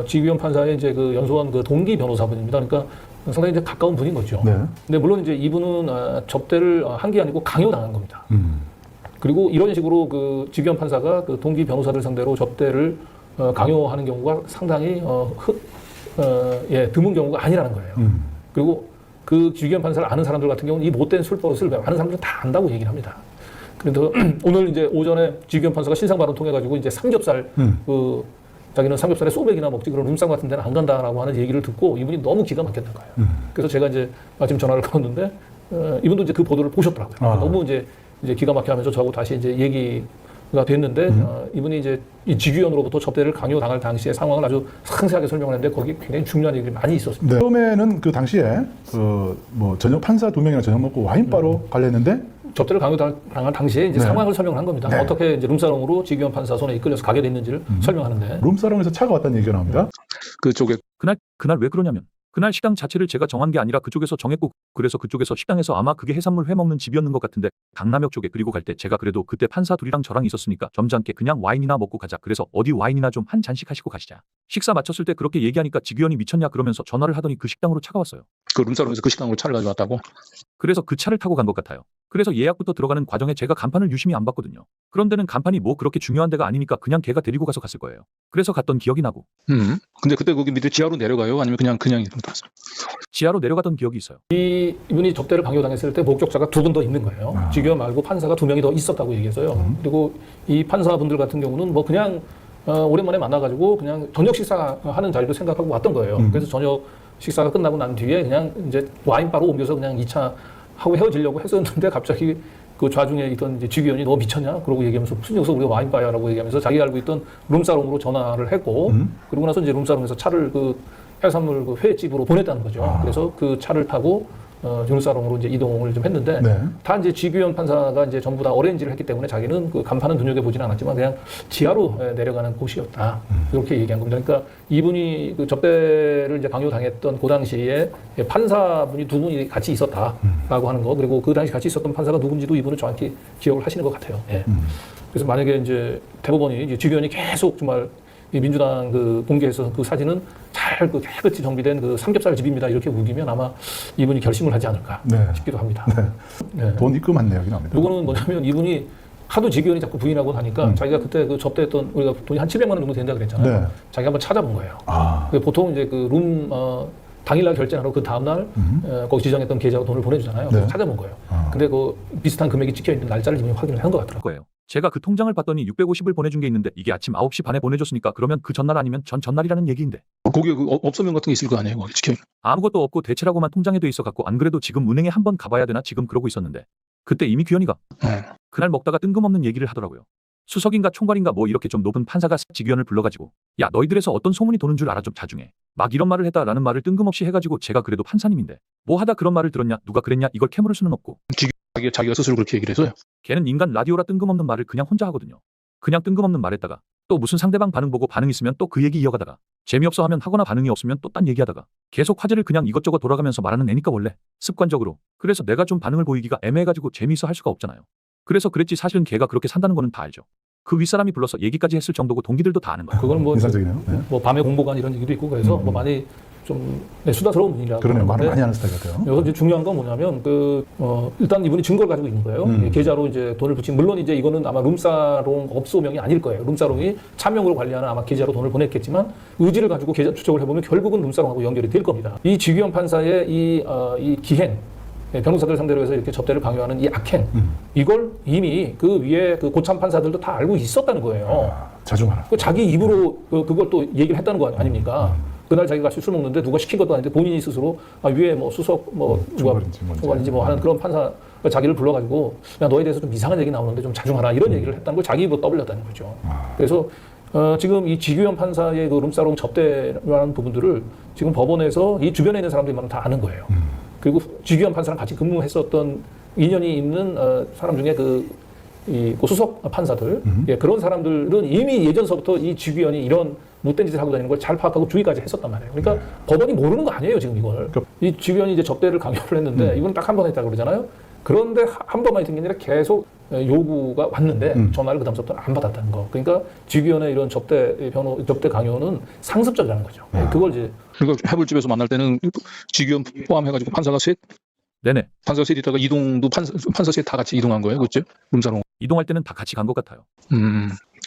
지규현 판사의 이제 그 연수원 그 동기 변호사분입니다. 그러니까 상당히 이제 가까운 분인 거죠. 네. 근데 물론 이제 이분은 접대를 한 게 아니고 강요당한 겁니다. 그리고 이런 식으로 그 지규현 판사가 그 동기 변호사들 상대로 접대를 강요하는 경우가 상당히 드문 경우가 아니라는 거예요. 그리고 그 지규현 판사를 아는 사람들 같은 경우는 이 못된 술버릇을 아는 사람들은 다 안다고 얘기를 합니다. 그래서 오늘 이제 오전에 지규현 판사가 신상 발언 통해 가지고 이제 삼겹살 자기는 삼겹살에 소백이나 먹지 그런 룸싸 같은 데는 안 간다라고 하는 얘기를 듣고 이분이 너무 기가 막혔던 거예요. 그래서 제가 이제 마침 전화를 걸었는데 이분도 이제 그 보도를 보셨더라고요. 너무 이제 기가 막혀하면서 저하고 다시 이제 얘기가 됐는데 이분이 이제 이 지규현으로부터 접대를 강요당할 당시의 상황을 아주 상세하게 설명을 했는데 거기 굉장히 중요한 얘기들이 많이 있었습니다. 네. 처음에는 그 당시에 뭐 저녁 판사 2명이랑 저녁 먹고 와인바로 갈렸는데 접대를 강요당할 당시에 이제 상황을 설명을 한 겁니다. 어떻게 이제 룸사롱으로 지규현 판사 손에 이끌려서 가게 됐는지를 설명하는데 룸사롱에서 차가 왔다는 얘기가 나옵니다. 그쪽에 그날 왜 그러냐면 그날 식당 자체를 제가 정한 게 아니라 그쪽에서 정했고 그래서 그쪽에서 식당에서 아마 그게 해산물 회 먹는 집이었는 것 같은데 강남역 쪽에 그리고 갈 때 제가 그래도 그때 판사 둘이랑 저랑 있었으니까 점잖게 그냥 와인이나 먹고 가자. 그래서 어디 와인이나 좀 한 잔씩 하시고 가시자. 식사 마쳤을 때 그렇게 얘기하니까 지규현이 미쳤냐 그러면서 전화를 하더니 그 식당으로 차가 왔어요. 그 룸사롱에서 그 식당으로 차를 가져왔다고? 그래서 그 차를 타고 간 것 같아요. 그래서 예약부터 들어가는 과정에 제가 간판을 유심히 안 봤거든요. 그런 데는 간판이 뭐 그렇게 중요한 데가 아니니까 그냥 걔가 데리고 가서 갔을 거예요. 그래서 갔던 기억이 나고. 근데 그때 거기 밑에 지하로 내려가요? 아니면 그냥 이렇게 갔어요? 지하로 내려가던 기억이 있어요. 이분이 접대를 강요당했을 때 목격자가 2분 더 있는 거예요. 지규현 말고 판사가 2명이 더 있었다고 얘기해서요. 그리고 이 판사분들 같은 경우는 뭐 그냥 오랜만에 만나가지고 그냥 저녁 식사하는 자리로 생각하고 왔던 거예요. 그래서 저녁 식사가 끝나고 난 뒤에 그냥 이제 와인바로 옮겨서 그냥 2차 하고 헤어지려고 했었는데 갑자기 그 좌중에 있던 이제 지규현이 너 미쳤냐? 그러고 얘기하면서 무슨 여기서 우리가 와인바야라고 얘기하면서 자기가 알고 있던 룸사롱으로 전화를 했고 그러고 나서 이제 룸사롱에서 차를 그 해산물 그 회집으로 보냈다는 거죠. 그래서 그 차를 타고 룸사롱으로 이제 이동을 좀 했는데 다 이제 지규현 판사가 이제 전부 다 어레인지를 했기 때문에 자기는 그 간판은 눈여겨보지는 않았지만 그냥 지하로 내려가는 곳이었다. 이렇게 얘기한 겁니다. 그러니까 이분이 그 접대를 이제 강요당했던 그 당시에 판사분이 2분이 같이 있었다라고 하는 거 그리고 그 당시 같이 있었던 판사가 누군지도 이분은 정확히 기억을 하시는 것 같아요. 그래서 만약에 이제 대법원이 이제 지규현이 계속 정말 이 민주당 그 공개해서 그 사진은 잘 그 깨끗이 정비된 그 삼겹살 집입니다. 이렇게 우기면 아마 이분이 결심을 하지 않을까 싶기도 합니다. 돈 입금한 내역이 나옵니다. 이거는 뭐냐면 이분이 하도 지규현이 자꾸 부인하고 하니까 자기가 그때 그 접대했던 우리가 돈이 한 700만 원 정도 된다 그랬잖아요. 자기가 한번 찾아본 거예요. 보통 이제 그 룸 당일날 결제하고 그 다음날 거기 지정했던 계좌로 돈을 보내주잖아요. 그래서 찾아본 거예요. 근데 그 비슷한 금액이 찍혀있는 날짜를 이분이 확인을 한 것 같더라고요. 제가 그 통장을 봤더니 650을 보내준 게 있는데 이게 아침 9시 반에 보내줬으니까 그러면 그 전날 아니면 전날이라는 얘기인데. 거기에 그 업소명 같은 게 있을 거 아니에요? 거기 찍혀있는. 아무것도 없고 대체라고만 통장에 돼 있어갖고 안 그래도 지금 은행에 한번 가봐야 되나 지금 그러고 있었는데 그때 이미 규현이가 그날 먹다가 뜬금없는 얘기를 하더라고요. 수석인가 총괄인가 뭐 이렇게 좀 높은 판사가 지규현을 불러가지고 야 너희들에서 어떤 소문이 도는 줄 알아 좀 자중해. 막 이런 말을 했다라는 말을 뜬금없이 해가지고 제가 그래도 판사님인데 뭐 하다 그런 말을 들었냐 누가 그랬냐 이걸 캐물을 수는 없고. 자기가 스스로 그렇게 얘기를 해서요? 걔는 인간 라디오라 뜬금없는 말을 그냥 혼자 하거든요. 그냥 뜬금없는 말했다가 또 무슨 상대방 반응 보고 반응 있으면 또 그 얘기 이어가다가 재미없어 하면 하거나 반응이 없으면 또 딴 얘기하다가 계속 화제를 그냥 이것저것 돌아가면서 말하는 애니까 원래 습관적으로. 그래서 내가 좀 반응을 보이기가 애매해가지고 재미있어 할 수가 없잖아요. 그래서 그랬지 사실은 걔가 그렇게 산다는 거는 다 알죠. 그 윗사람이 불러서 얘기까지 했을 정도고 동기들도 다 아는 거예요. 그건 뭐 인상적이네요. 뭐 밤에 공보관 이런 얘기도 있고 그래서 뭐 많이 좀 수다스러운 분이라고. 그러네요. 말을 많이 하는 스타일 같아요. 여기서 이제 중요한 건 뭐냐면 일단 이분이 증거를 가지고 있는 거예요. 계좌로 이제 돈을 붙인 물론 이제 이거는 아마 룸사롱 업소명이 아닐 거예요. 룸사롱이 차명으로 관리하는 아마 계좌로 돈을 보냈겠지만 의지를 가지고 계좌 추적을 해보면 결국은 룸사롱하고 연결이 될 겁니다. 이 지규현 판사의 이 기행 변호사들 상대로 해서 이렇게 접대를 강요하는 이 악행 이걸 이미 그 위에 그 고참 판사들도 다 알고 있었다는 거예요. 자중하라. 자기 입으로 그걸 또 얘기를 했다는 거 아닙니까? 그날 자기가 같이 술 먹는데 누가 시킨 것도 아닌데 본인이 스스로 위에 뭐 수석 뭐 총괄인지 뭐 하는 그런 판사 자기를 불러가지고 야 너에 대해서 좀 이상한 얘기 나오는데 좀 자중하라 이런 얘기를 했다는 걸 자기 입으로 떠벌렸다는 거죠. 그래서 지금 이 지규현 판사의 그 룸사롱 접대라는 부분들을 지금 법원에서 이 주변에 있는 사람들만 다 아는 거예요. 그리고 지규현 판사랑 같이 근무했었던 인연이 있는 사람 중에 그 수석 판사들 그런 사람들은 이미 예전서부터 이 지규현이 이런 못된 짓을 하고 다니는 걸 잘 파악하고 주의까지 했었단 말이에요. 그러니까 법원이 모르는 거 아니에요 지금 이걸. 이 지규현이 이제 접대를 강요를 했는데 이건 딱 한 번 했다고 그러잖아요. 그런데 한 번만 있던 게 아니라 계속 요구가 왔는데 전화를 그다음부터 안 받았다는 거. 그러니까 지규현의 이런 접대 강요는 상습적이라는 거죠. 그걸 이제 그러니까 해불집에서 만날 때는 지규현 포함해가지고 판사가 셋 네네. 있다가 이동도 판사 셋 다 같이 이동한 거예요, 그죠? 룸사롱. 이동할 때는 다 같이 간 것 같아요.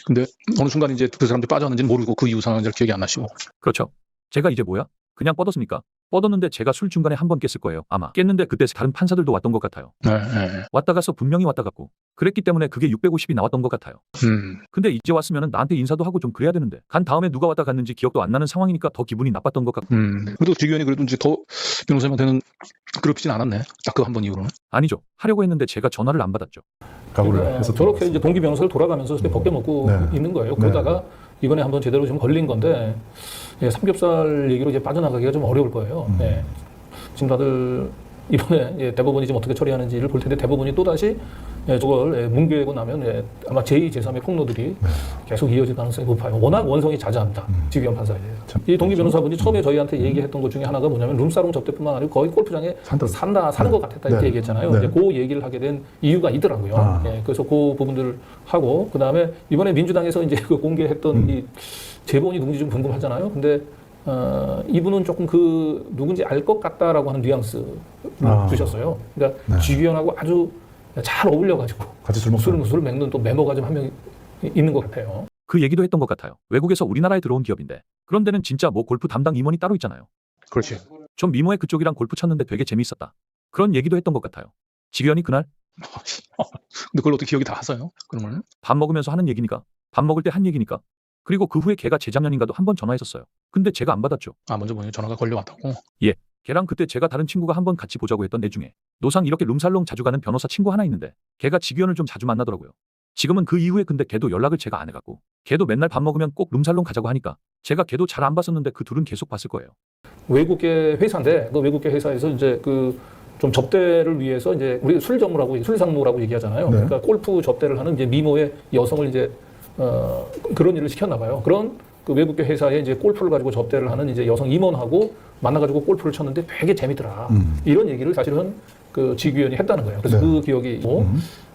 근데 어느 순간 이제 그 사람들이 빠졌는지는 모르고 그 이후 상황은 잘 기억이 안 나시고. 그렇죠. 제가 이제 뭐야? 그냥 뻗었습니까? 뻗었는데 제가 술 중간에 한 번 깼을 거예요. 아마. 깼는데 그때 다른 판사들도 왔던 것 같아요. 네. 왔다 가서 분명히 왔다 갔고. 그랬기 때문에 그게 650이 나왔던 것 같아요. 근데 이제 왔으면 나한테 인사도 하고 좀 그래야 되는데 간 다음에 누가 왔다 갔는지 기억도 안 나는 상황이니까 더 기분이 나빴던 것 같고. 그래도 지규현이 그래도 이제 더 변호사님한테는 괴롭히진 않았네. 딱 그 한 번 이후로는. 아니죠. 하려고 했는데 제가 전화를 안 받았죠. 각오를 그러니까 해서 저렇게 이제 동기 변호사를 돌아가면서 벗겨 먹고 네. 있는 거예요. 네. 그러다가 이번에 한번 제대로 좀 걸린 건데 삼겹살 얘기로 이제 빠져나가기가 좀 어려울 거예요. 네. 지금 다들 이번에 대법원이 지금 어떻게 처리하는지를 볼 텐데 대법원이 또 다시 저걸 뭉개고 나면 아마 제2, 제3의 폭로들이 계속 이어질 가능성이 높아요. 워낙 원성이 자자합니다. 지규현 판사에. 이 동기 변호사분이 처음에 저희한테 얘기했던 것 중에 하나가 뭐냐면 룸사롱 접대뿐만 아니고 거의 골프장에 사는 것 같았다 이렇게 얘기했잖아요. 이제 그 얘기를 하게 된 이유가 있더라고요. 그래서 그 부분들을 하고 그 다음에 이번에 민주당에서 이제 그 공개했던 이 제본이 누군지 좀 궁금하잖아요. 근데 이분은 조금 그 누군지 알 것 같다라고 하는 뉘앙스를 주셨어요. 그러니까 지규현하고 아주 잘 어울려가지고 같이 술 먹는 또 메모가 좀 한 명 있는 것 같아요. 그 얘기도 했던 것 같아요. 외국에서 우리나라에 들어온 기업인데 그런 데는 진짜 뭐 골프 담당 임원이 따로 있잖아요. 그렇지. 전 미모의 그쪽이랑 골프 쳤는데 되게 재미있었다. 그런 얘기도 했던 것 같아요. 지규현이 그날 근데 그걸 어떻게 기억이 다 하세요? 그러면? 밥 먹으면서 하는 얘기니까 밥 먹을 때 한 얘기니까 그리고 그 후에 걔가 재작년인가도 한 번 전화했었어요. 근데 제가 안 받았죠. 먼저 전화가 걸려왔다고? 예. 걔랑 그때 제가 다른 친구가 한번 같이 보자고 했던 애 중에 노상 이렇게 룸살롱 자주 가는 변호사 친구 하나 있는데 걔가 지규현을 좀 자주 만나더라고요. 지금은 그 이후에 근데 걔도 연락을 제가 안 해갖고 걔도 맨날 밥 먹으면 꼭 룸살롱 가자고 하니까 제가 걔도 잘 안 봤었는데 그 둘은 계속 봤을 거예요. 외국계 회사인데 그 외국계 회사에서 이제 그 좀 접대를 위해서 이제 우리 술정무라고 술상무라고 얘기하잖아요. 그러니까 골프 접대를 하는 이제 미모의 여성을 이제 그런 일을 시켰나 봐요. 그런 그 외국계 회사에 이제 골프를 가지고 접대를 하는 이제 여성 임원하고 만나가지고 골프를 쳤는데 되게 재밌더라. 이런 얘기를 사실은 그 지규현이 했다는 거예요. 그래서 그 기억이 있고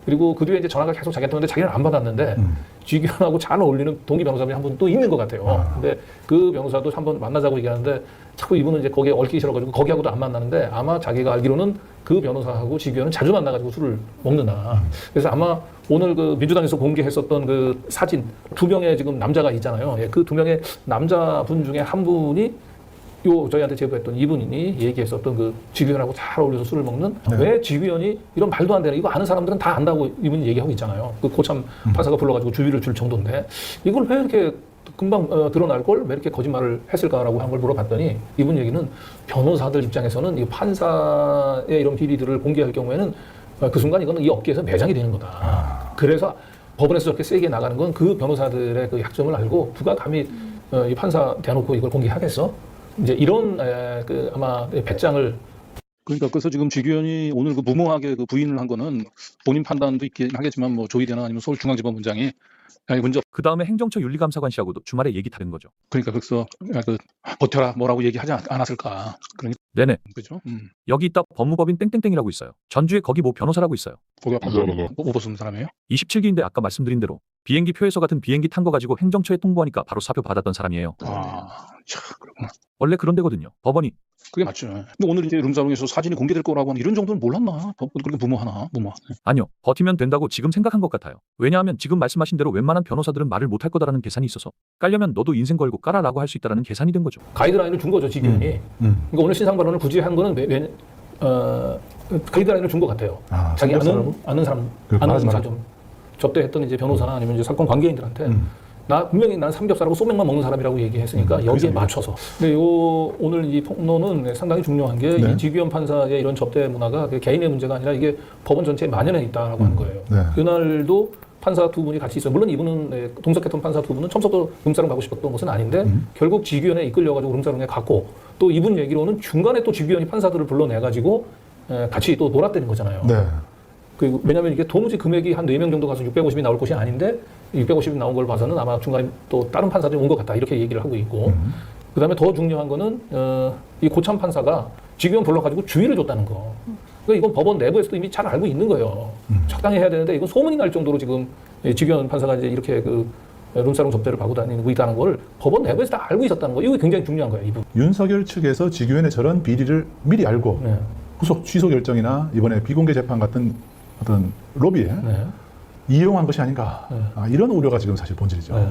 그리고 그 뒤에 이제 전화가 계속 자기한테 오는데 자기는 안 받았는데 지규현하고 잘 어울리는 동기 변호사분이 한 분 또 있는 것 같아요. 근데 그 변호사도 한번 만나자고 얘기하는데 자꾸 이분은 이제 거기에 얽히기 싫어가지고 거기하고도 안 만나는데 아마 자기가 알기로는 그 변호사하고 지규현은 자주 만나가지고 술을 먹는다. 그래서 아마 오늘 그 민주당에서 공개했었던 그 사진 2명의 지금 남자가 있잖아요. 그 2명의 남자분 중에 한 분이 저희한테 제보했던 이분이 얘기했었던 그 지규현하고 잘 어울려서 술을 먹는 왜 지규현이 이런 말도 안 되는 이거 아는 사람들은 다 안다고 이분이 얘기하고 있잖아요. 그 고참 판사가 불러가지고 주의를 줄 정도인데 이걸 왜 이렇게 금방 드러날 걸 왜 이렇게 거짓말을 했을까라고 한 걸 물어봤더니 이분 얘기는 변호사들 입장에서는 이 판사의 이런 비리들을 공개할 경우에는 그 순간 이거는 이 업계에서 매장이 되는 거다. 그래서 법원에서 저렇게 세게 나가는 건 그 변호사들의 그 약점을 알고 누가 감히 이 판사 대놓고 이걸 공개하겠어? 이제 이런 그 아마 배짱을 그러니까 그래서 지금 지규현이 오늘 그 무모하게 그 부인을 한 거는 본인 판단도 있긴 하겠지만 뭐 조희대나 아니면 서울중앙지법원장이 문제 그 다음에 행정처 윤리감사관 씨하고도 주말에 얘기 다른 거죠. 그러니까 그래서 그 버텨라 뭐라고 얘기하지 않았을까. 그러니까 네네. 그죠? 여기 있다 법무법인 땡땡땡이라고 있어요. 전주에 거기 뭐 변호사라고 있어요. 거기 오버 쓰는 사람이에요? 27기인데 아까 말씀드린 대로 비행기 표에서 같은 비행기 탄 거 가지고 행정처에 통보하니까 바로 사표 받았던 사람이에요. 참 그렇구나. 원래 그런 데거든요. 법원이. 그게 맞죠. 근데 오늘 이제 룸사롱에서 사진이 공개될 거라고 하는 이런 정도는 몰랐나? 그렇게 무모하나? 아니요. 버티면 된다고 지금 생각한 것 같아요. 왜냐하면 지금 말씀하신 대로 웬만한 변호사들은 말을 못할 거다라는 계산이 있어서 깔려면 너도 인생 걸고 까라라고 할 수 있다라는 계산이 된 거죠. 가이드라인을 준 거죠 지규현이. 그러니까 오늘 신상 발언을 굳이 한 거는 가이드라인을 준 것 같아요. 자기 아는 사람 좀 접대했던 이제 변호사나 아니면 이제 사건 관계인들한테 분명히 난 삼겹살하고 소맥만 먹는 사람이라고 얘기했으니까 여기에 맞춰서. 근데 오늘 이 폭로는 상당히 중요한 게 이 지규현 판사의 이런 접대 문화가 개인의 문제가 아니라 이게 법원 전체에 만연해 있다라고 하는 거예요. 그날도 판사 두 분이 같이 있어요. 물론 이분은 동석했던 판사 두 분은 처음부터 룸사롱 가고 싶었던 것은 아닌데 결국 지규현에 이끌려가지고 룸사롱에 갔고 또 이분 얘기로는 중간에 또 지규현이 판사들을 불러내가지고 같이 또 놀았다는 거잖아요. 그리고 왜냐하면 이게 도무지 금액이 한 4명 정도 가서 650이 나올 곳이 아닌데 650이 나온 걸 봐서는 아마 중간에 또 다른 판사들이 온 것 같다 이렇게 얘기를 하고 있고 그다음에 더 중요한 거는 이 고참 판사가 지규현 불러가지고 주의를 줬다는 거. 그러니까 이건 법원 내부에서도 이미 잘 알고 있는 거예요. 적당히 해야 되는데 이건 소문이 날 정도로 지금 지규현 판사가 이제 이렇게 그 룸사롱 접대를 받고 다니고 있다는 걸 법원 내부에서 다 알고 있었다는 거. 이거 굉장히 중요한 거예요. 이 부분. 윤석열 측에서 지규현의 저런 비리를 미리 알고 네. 구속 취소 결정이나 이번에 비공개 재판 같은 어떤 로비에 네. 이용한 것이 아닌가 네. 이런 우려가 지금 사실 본질이죠. 네.